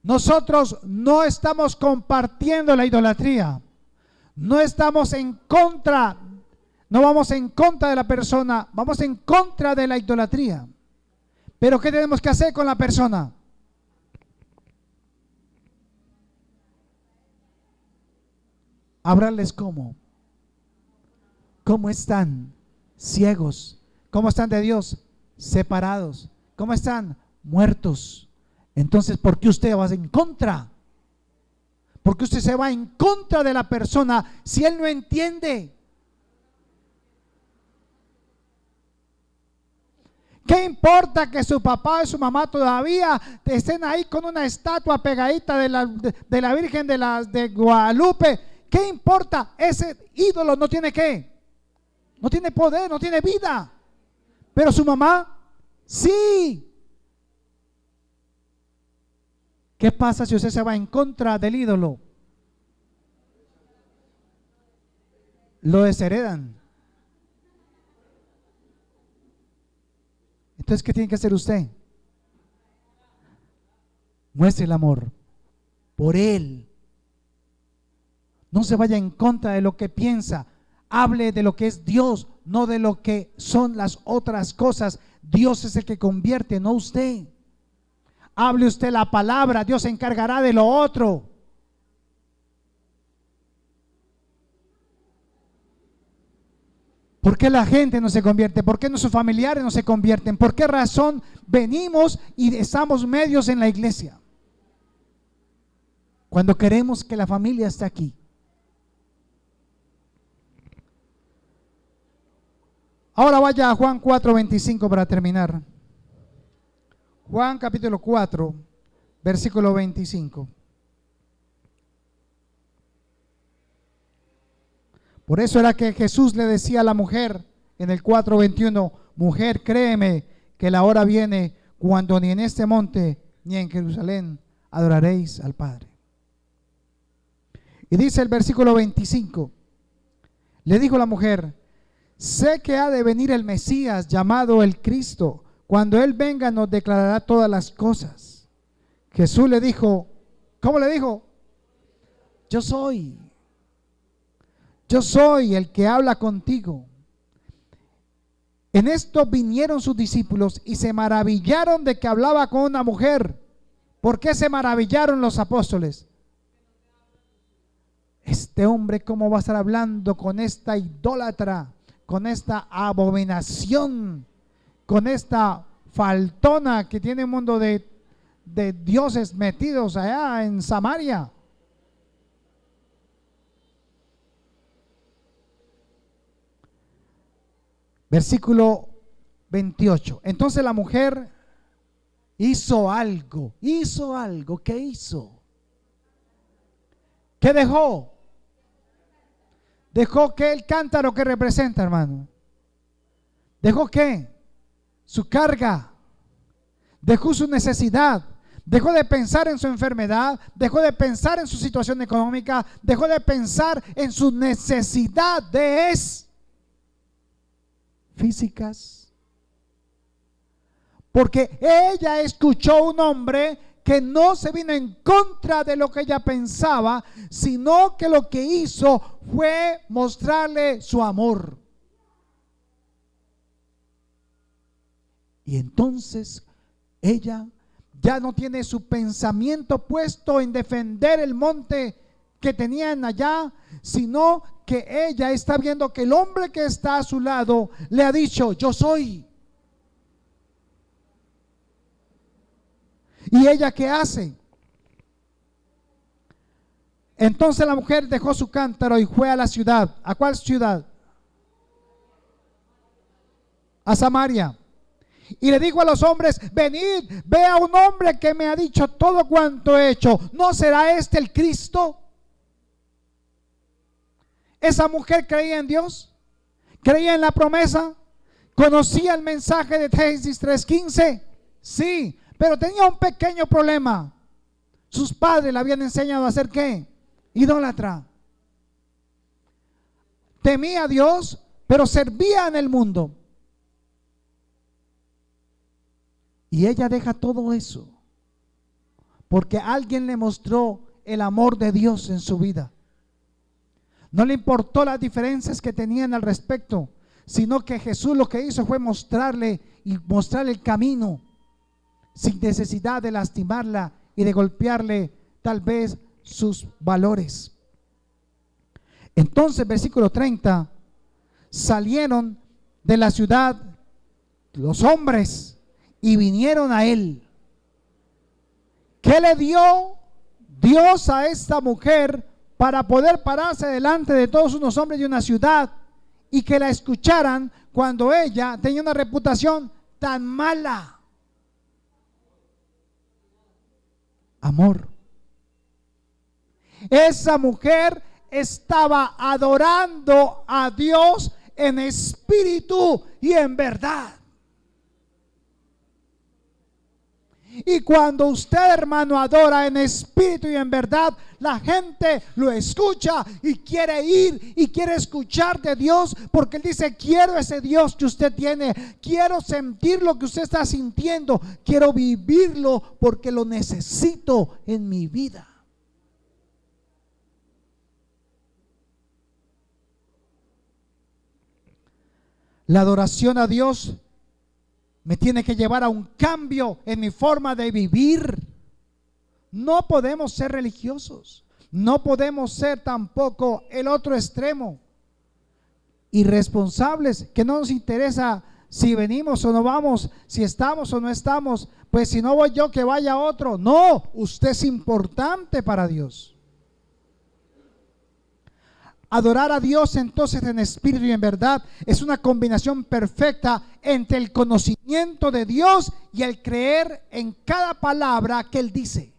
Nosotros no estamos compartiendo la idolatría. No estamos en contra. No vamos en contra de la persona. Vamos en contra de la idolatría. Pero ¿qué tenemos que hacer con la persona? Hablarles cómo están ciegos, cómo están de Dios, separados, cómo están muertos. Entonces, ¿por qué usted va en contra? ¿Por qué usted se va en contra de la persona si él no entiende? ¿Qué importa que su papá y su mamá todavía estén ahí con una estatua pegadita de la Virgen de Guadalupe? ¿Qué importa? Ese ídolo no tiene qué, no tiene poder, no tiene vida. Pero su mamá, sí. ¿Qué pasa si usted se va en contra del ídolo? Lo desheredan. Entonces, ¿qué tiene que hacer usted? Muestre el amor por él. No se vaya en contra de lo que piensa. Hable de lo que es Dios, no de lo que son las otras cosas. Dios es el que convierte, no usted. Hable usted la palabra, Dios se encargará de lo otro. ¿Por qué la gente no se convierte? ¿Por qué nuestros familiares no se convierten? ¿Por qué razón venimos y estamos medios en la iglesia? Cuando queremos que la familia esté aquí. Ahora vaya a Juan 4:25 para terminar. Juan capítulo 4, versículo 25. Por eso era que Jesús le decía a la mujer en el 4:21, mujer, créeme que la hora viene cuando ni en este monte ni en Jerusalén adoraréis al Padre. Y dice el versículo 25, le dijo la mujer, sé que ha de venir el Mesías llamado el Cristo. Cuando Él venga nos declarará todas las cosas. Jesús le dijo, ¿cómo le dijo? Yo soy el que habla contigo. En esto vinieron sus discípulos y se maravillaron de que hablaba con una mujer. ¿Por qué se maravillaron los apóstoles? este hombre cómo va a estar hablando con esta idólatra, con esta abominación, con esta faltona que tiene un mundo de dioses metidos allá en Samaria. Versículo 28. Entonces la mujer hizo algo. ¿Qué hizo? ¿Qué dejó? ¿Dejó que el cántaro que representa, hermano? ¿Dejó qué? Su carga. Dejó su necesidad. Dejó de pensar en su enfermedad. Dejó de pensar en su situación económica. Dejó de pensar en sus necesidades físicas, porque ella escuchó un hombre que no se vino en contra de lo que ella pensaba, sino que lo que hizo fue mostrarle su amor. Y entonces ella ya no tiene su pensamiento puesto en defender el monte que tenían allá, sino que ella está viendo que el hombre que está a su lado le ha dicho: yo soy. ¿Y ella qué hace? Entonces la mujer dejó su cántaro y fue a la ciudad. ¿A cuál ciudad? A Samaria. Y le dijo a los hombres: venid, ve a un hombre que me ha dicho todo cuanto he hecho. ¿No será este el Cristo? Esa mujer creía en Dios, creía en la promesa, conocía el mensaje de Génesis 3:15, sí, pero tenía un pequeño problema. Sus padres le habían enseñado a ser ¿qué? Idólatra. Temía a Dios, pero servía en el mundo. Y ella deja todo eso porque alguien le mostró el amor de Dios en su vida. No le importó las diferencias que tenían al respecto, sino que Jesús lo que hizo fue mostrarle el camino, sin necesidad de lastimarla y de golpearle tal vez sus valores. Entonces, versículo 30, salieron de la ciudad los hombres y vinieron a él. ¿Qué le dio Dios a esta mujer para poder pararse delante de todos unos hombres de una ciudad y que la escucharan cuando ella tenía una reputación tan mala? Amor. Esa mujer estaba adorando a Dios en espíritu y en verdad. Y cuando usted, hermano, adora en espíritu y en verdad, la gente lo escucha y quiere ir y quiere escuchar de Dios, porque Él dice: quiero ese Dios que usted tiene, quiero sentir lo que usted está sintiendo, quiero vivirlo porque lo necesito en mi vida. La adoración a Dios me tiene que llevar a un cambio en mi forma de vivir. No podemos ser religiosos, no podemos ser tampoco el otro extremo, irresponsables, que no nos interesa si venimos o no vamos, si estamos o no estamos, pues si no voy yo, que vaya otro. No, usted es importante para Dios. Adorar a Dios entonces en espíritu y en verdad es una combinación perfecta entre el conocimiento de Dios y el creer en cada palabra que Él dice.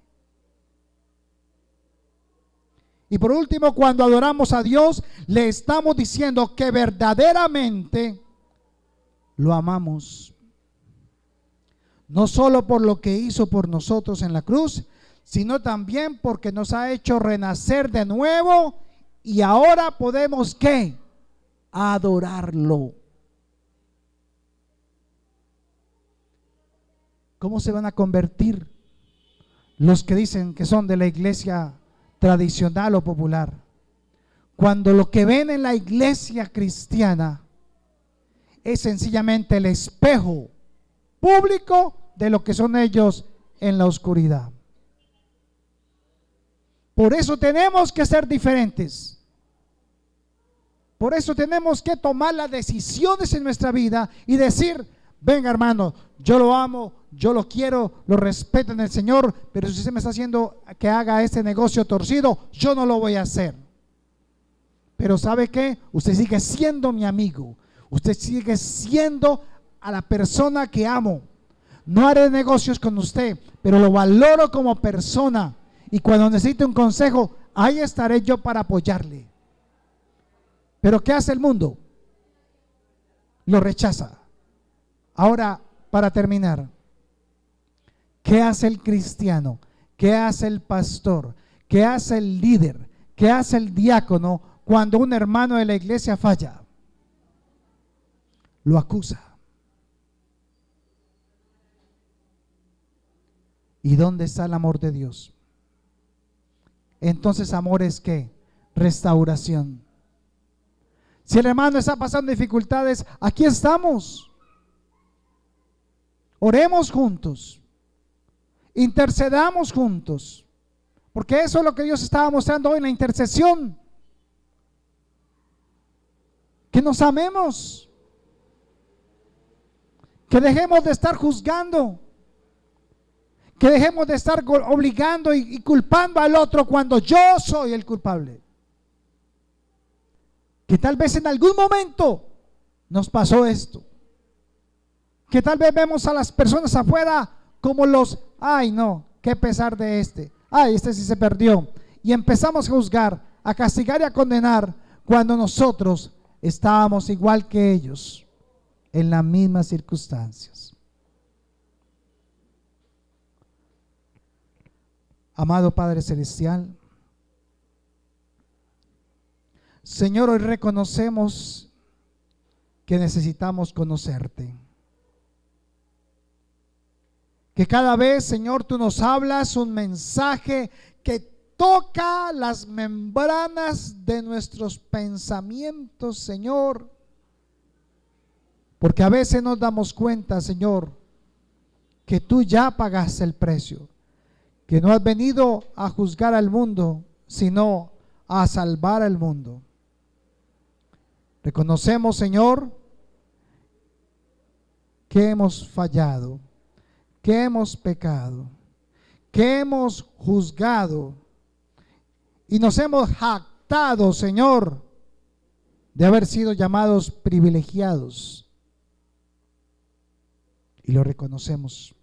Y por último, cuando adoramos a Dios, le estamos diciendo que verdaderamente lo amamos. No solo por lo que hizo por nosotros en la cruz, sino también porque nos ha hecho renacer de nuevo. Y ahora podemos ¿qué? Adorarlo. ¿Cómo se van a convertir los que dicen que son de la iglesia tradicional o popular? Cuando lo que ven en la iglesia cristiana es sencillamente el espejo público de lo que son ellos en la oscuridad. Por eso tenemos que ser diferentes. Por eso tenemos que tomar las decisiones en nuestra vida y decir: venga, hermano, yo lo amo, yo lo quiero, lo respeto en el Señor, pero si usted me está haciendo que haga este negocio torcido, yo no lo voy a hacer. Pero ¿sabe qué? Usted sigue siendo mi amigo. Usted sigue siendo a la persona que amo. No haré negocios con usted, pero lo valoro como persona. Y cuando necesite un consejo, ahí estaré yo para apoyarle. Pero ¿qué hace el mundo? Lo rechaza. Ahora, para terminar, ¿qué hace el cristiano? ¿Qué hace el pastor? ¿Qué hace el líder? ¿Qué hace el diácono cuando un hermano de la iglesia falla? Lo acusa. ¿Y dónde está el amor de Dios? Entonces, amor es ¿qué? Restauración. Si el hermano está pasando dificultades, aquí estamos. Oremos juntos. Intercedamos juntos. Porque eso es lo que Dios estaba mostrando hoy en la intercesión. Que nos amemos. Que dejemos de estar juzgando. Que dejemos de estar obligando y culpando al otro cuando yo soy el culpable. Que tal vez en algún momento nos pasó esto. Que tal vez vemos a las personas afuera como los, ay no, qué pesar de este. Ay, este sí se perdió. Y empezamos a juzgar, a castigar y a condenar cuando nosotros estábamos igual que ellos en las mismas circunstancias. Amado Padre Celestial, Señor, hoy reconocemos que necesitamos conocerte. Que cada vez, Señor, tú nos hablas un mensaje que toca las membranas de nuestros pensamientos, Señor. Porque a veces nos damos cuenta, Señor, que tú ya pagaste el precio. Que no has venido a juzgar al mundo, sino a salvar al mundo. Reconocemos, Señor, que hemos fallado, que hemos pecado, que hemos juzgado y nos hemos jactado, Señor, de haber sido llamados privilegiados. Y lo reconocemos.